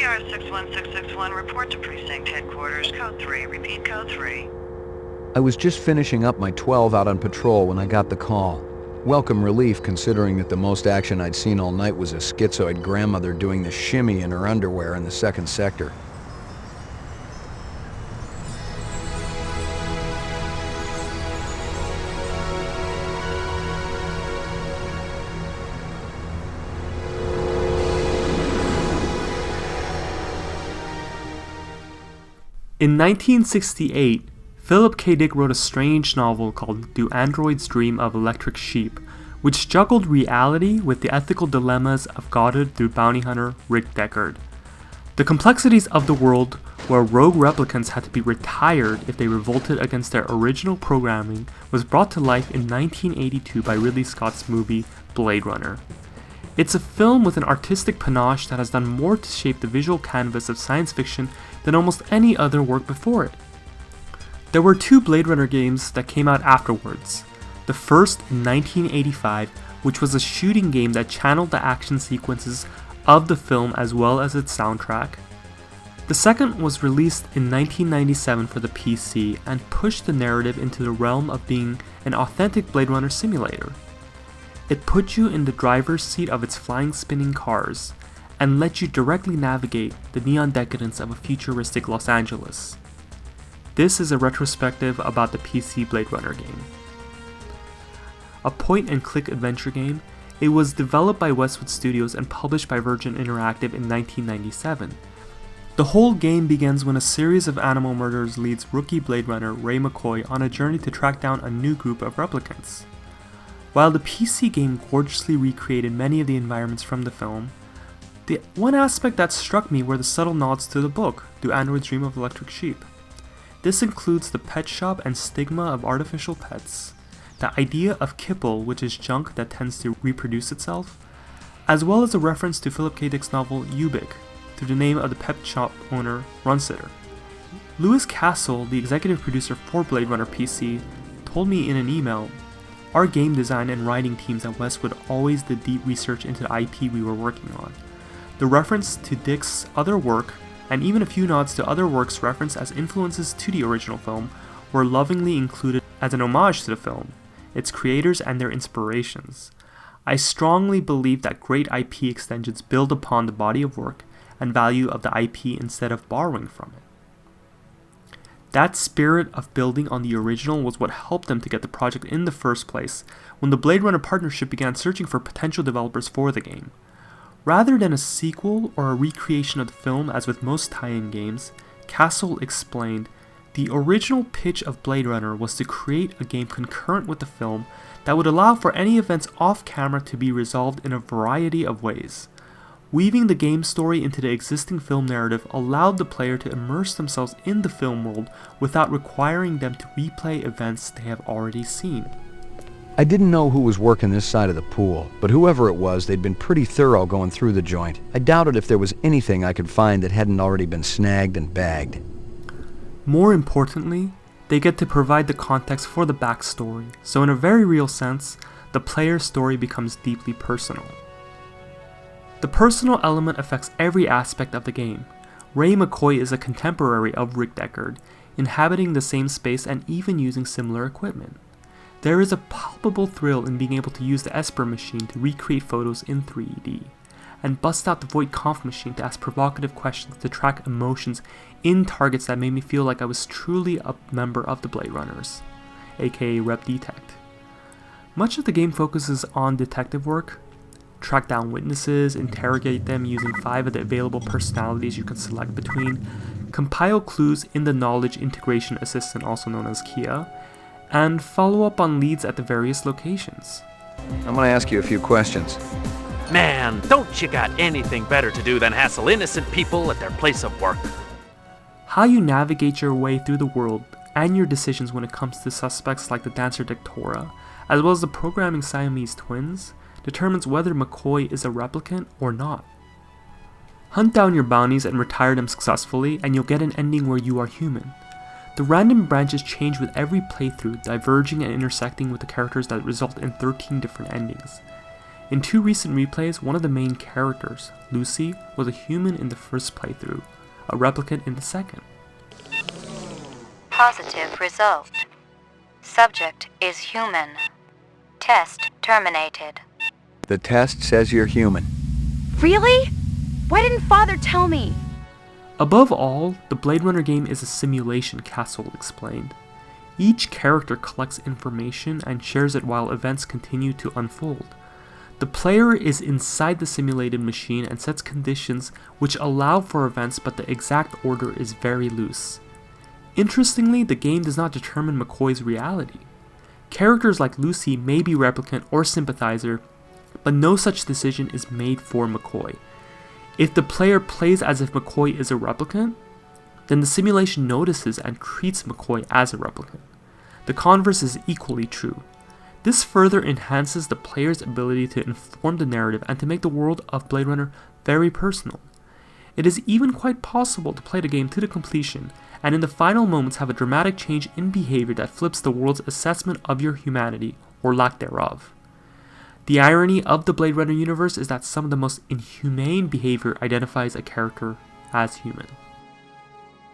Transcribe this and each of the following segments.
PR61661, report to Precinct Headquarters, Code 3, repeat Code 3. I was just finishing up my 12 out on patrol when I got the call. Welcome relief considering that the most action I'd seen all night was a schizoid grandmother doing the shimmy in her underwear in the second sector. In 1968, Philip K. Dick wrote a strange novel called Do Androids Dream of Electric Sheep, which juggled reality with the ethical dilemmas of godhood through bounty hunter Rick Deckard. The complexities of the world where rogue replicants had to be retired if they revolted against their original programming was brought to life in 1982 by Ridley Scott's movie Blade Runner. It's a film with an artistic panache that has done more to shape the visual canvas of science fiction than almost any other work before it. There were two Blade Runner games that came out afterwards. The first in 1985, which was a shooting game that channeled the action sequences of the film as well as its soundtrack. The second was released in 1997 for the PC and pushed the narrative into the realm of being an authentic Blade Runner simulator. It put you in the driver's seat of its flying spinning cars, and let you directly navigate the neon decadence of a futuristic Los Angeles. This is a retrospective about the PC Blade Runner game. A point-and-click adventure game, it was developed by Westwood Studios and published by Virgin Interactive in 1997. The whole game begins when a series of animal murderers leads rookie Blade Runner Ray McCoy on a journey to track down a new group of replicants. While the PC game gorgeously recreated many of the environments from the film, the one aspect that struck me were the subtle nods to the book, Do Androids Dream of Electric Sheep? This includes the pet shop and stigma of artificial pets, the idea of kipple, which is junk that tends to reproduce itself, as well as a reference to Philip K. Dick's novel Ubik, through the name of the pet shop owner, Runsitter. Lewis Castle, the executive producer for Blade Runner PC, told me in an email, "Our game design and writing teams at Westwood always did deep research into the IP we were working on. The reference to Dick's other work, and even a few nods to other works referenced as influences to the original film, were lovingly included as an homage to the film, its creators and their inspirations. I strongly believe that great IP extensions build upon the body of work and value of the IP instead of borrowing from it. That spirit of building on the original was what helped them to get the project in the first place when the Blade Runner partnership began searching for potential developers for the game. Rather than a sequel or a recreation of the film as with most tie-in games, Castle explained, the original pitch of Blade Runner was to create a game concurrent with the film that would allow for any events off-camera to be resolved in a variety of ways. Weaving the game story into the existing film narrative allowed the player to immerse themselves in the film world without requiring them to replay events they have already seen." I didn't know who was working this side of the pool, but whoever it was, they'd been pretty thorough going through the joint. I doubted if there was anything I could find that hadn't already been snagged and bagged. More importantly, they get to provide the context for the backstory, so in a very real sense, the player's story becomes deeply personal. The personal element affects every aspect of the game. Ray McCoy is a contemporary of Rick Deckard, inhabiting the same space and even using similar equipment. There is a palpable thrill in being able to use the Esper machine to recreate photos in 3D, and bust out the Voight Conf machine to ask provocative questions to track emotions in targets that made me feel like I was truly a member of the Blade Runners, aka Rep Detect. Much of the game focuses on detective work. Track down witnesses, interrogate them using 5 of the available personalities you can select between, compile clues in the Knowledge Integration Assistant, also known as KIA, and follow up on leads at the various locations. I'm gonna ask you a few questions. Man, don't you got anything better to do than hassle innocent people at their place of work? How you navigate your way through the world and your decisions when it comes to suspects like the dancer Dictora, as well as the programming Siamese twins, determines whether McCoy is a replicant or not. Hunt down your bounties and retire them successfully, and you'll get an ending where you are human. The random branches change with every playthrough, diverging and intersecting with the characters that result in 13 different endings. In 2 recent replays, one of the main characters, Lucy, was a human in the first playthrough, a replicant in the second. Positive result. Subject is human. Test terminated. The test says you're human. Really? Why didn't Father tell me? Above all, the Blade Runner game is a simulation, Castle explained. Each character collects information and shares it while events continue to unfold. The player is inside the simulated machine and sets conditions which allow for events, but the exact order is very loose. Interestingly, the game does not determine McCoy's reality. Characters like Lucy may be replicant or sympathizer, but no such decision is made for McCoy. If the player plays as if McCoy is a replicant, then the simulation notices and treats McCoy as a replicant. The converse is equally true. This further enhances the player's ability to inform the narrative and to make the world of Blade Runner very personal. It is even quite possible to play the game to the completion and in the final moments have a dramatic change in behavior that flips the world's assessment of your humanity or lack thereof. The irony of the Blade Runner universe is that some of the most inhumane behavior identifies a character as human.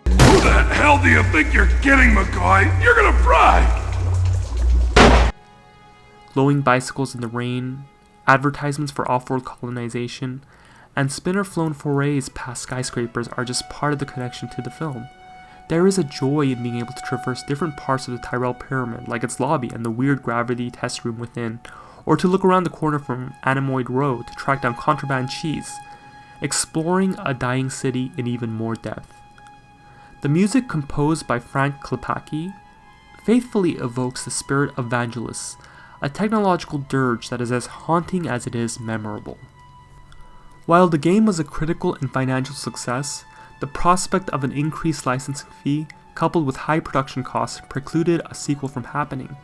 Who the hell do you think you're kidding, McCoy? You're gonna fry! Glowing bicycles in the rain, advertisements for off-world colonization, and spinner-flown forays past skyscrapers are just part of the connection to the film. There is a joy in being able to traverse different parts of the Tyrell Pyramid, like its lobby and the weird gravity test room within, or to look around the corner from Anemoid Road to track down contraband cheese, exploring a dying city in even more depth. The music composed by Frank Klepacki faithfully evokes the spirit of Vangelis, a technological dirge that is as haunting as it is memorable. While the game was a critical and financial success, the prospect of an increased licensing fee, coupled with high production costs, precluded a sequel from happening.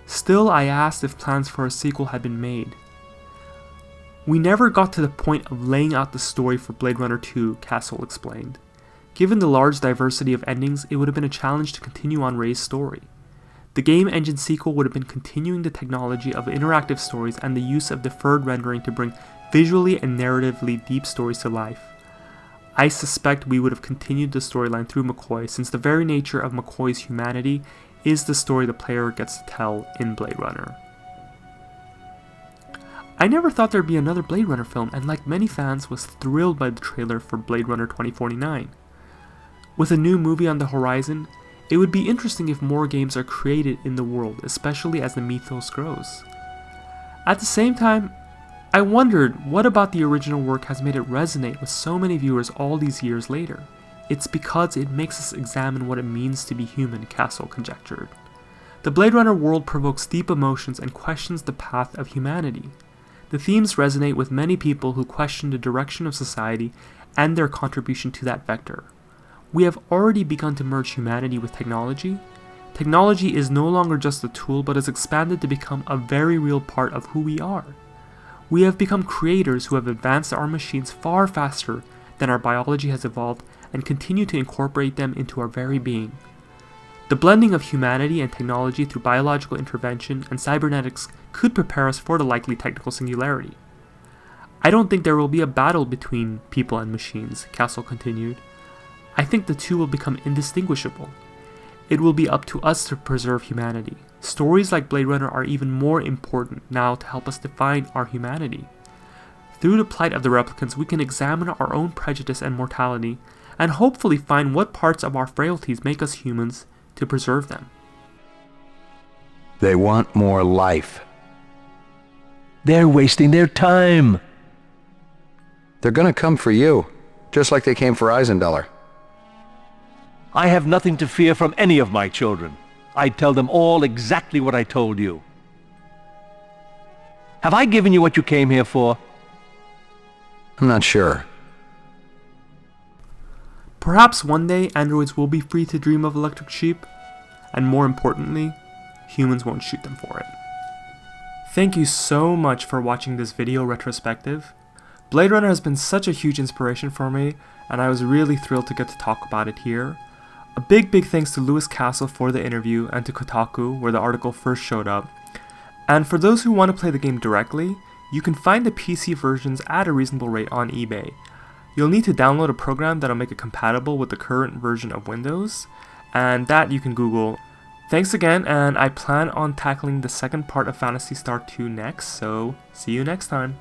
Still, I asked if plans for a sequel had been made. We never got to the point of laying out the story for Blade Runner 2, Castle explained. Given the large diversity of endings, it would have been a challenge to continue on Ray's story. The game engine sequel would have been continuing the technology of interactive stories and the use of deferred rendering to bring visually and narratively deep stories to life. I suspect we would have continued the storyline through McCoy, since the very nature of McCoy's humanity is the story the player gets to tell in Blade Runner. I never thought there'd be another Blade Runner film, and like many fans, was thrilled by the trailer for Blade Runner 2049. With a new movie on the horizon, it would be interesting if more games are created in the world, especially as the mythos grows. At the same time, I wondered what about the original work has made it resonate with so many viewers all these years later. It's because it makes us examine what it means to be human, Castle conjectured. The Blade Runner world provokes deep emotions and questions the path of humanity. The themes resonate with many people who question the direction of society and their contribution to that vector. We have already begun to merge humanity with technology. Technology is no longer just a tool, but has expanded to become a very real part of who we are. We have become creators who have advanced our machines far faster than our biology has evolved and continue to incorporate them into our very being. The blending of humanity and technology through biological intervention and cybernetics could prepare us for the likely technical singularity. I don't think there will be a battle between people and machines, Castle continued. I think the two will become indistinguishable. It will be up to us to preserve humanity. Stories like Blade Runner are even more important now to help us define our humanity. Through the plight of the replicants, we can examine our own prejudice and mortality, and hopefully find what parts of our frailties make us humans to preserve them. They want more life. They're wasting their time. They're gonna come for you, just like they came for Eisendeller. I have nothing to fear from any of my children. I tell them all exactly what I told you. Have I given you what you came here for? I'm not sure. Perhaps one day androids will be free to dream of electric sheep, and more importantly, humans won't shoot them for it. Thank you so much for watching this video retrospective. Blade Runner has been such a huge inspiration for me, and I was really thrilled to get to talk about it here. A big thanks to Lewis Castle for the interview and to Kotaku, where the article first showed up. And for those who want to play the game directly, You can find the PC versions at a reasonable rate on eBay. You'll need to download a program that'll make it compatible with the current version of Windows, and that you can Google. Thanks again, and I plan on tackling the second part of Phantasy Star 2 next, so see you next time.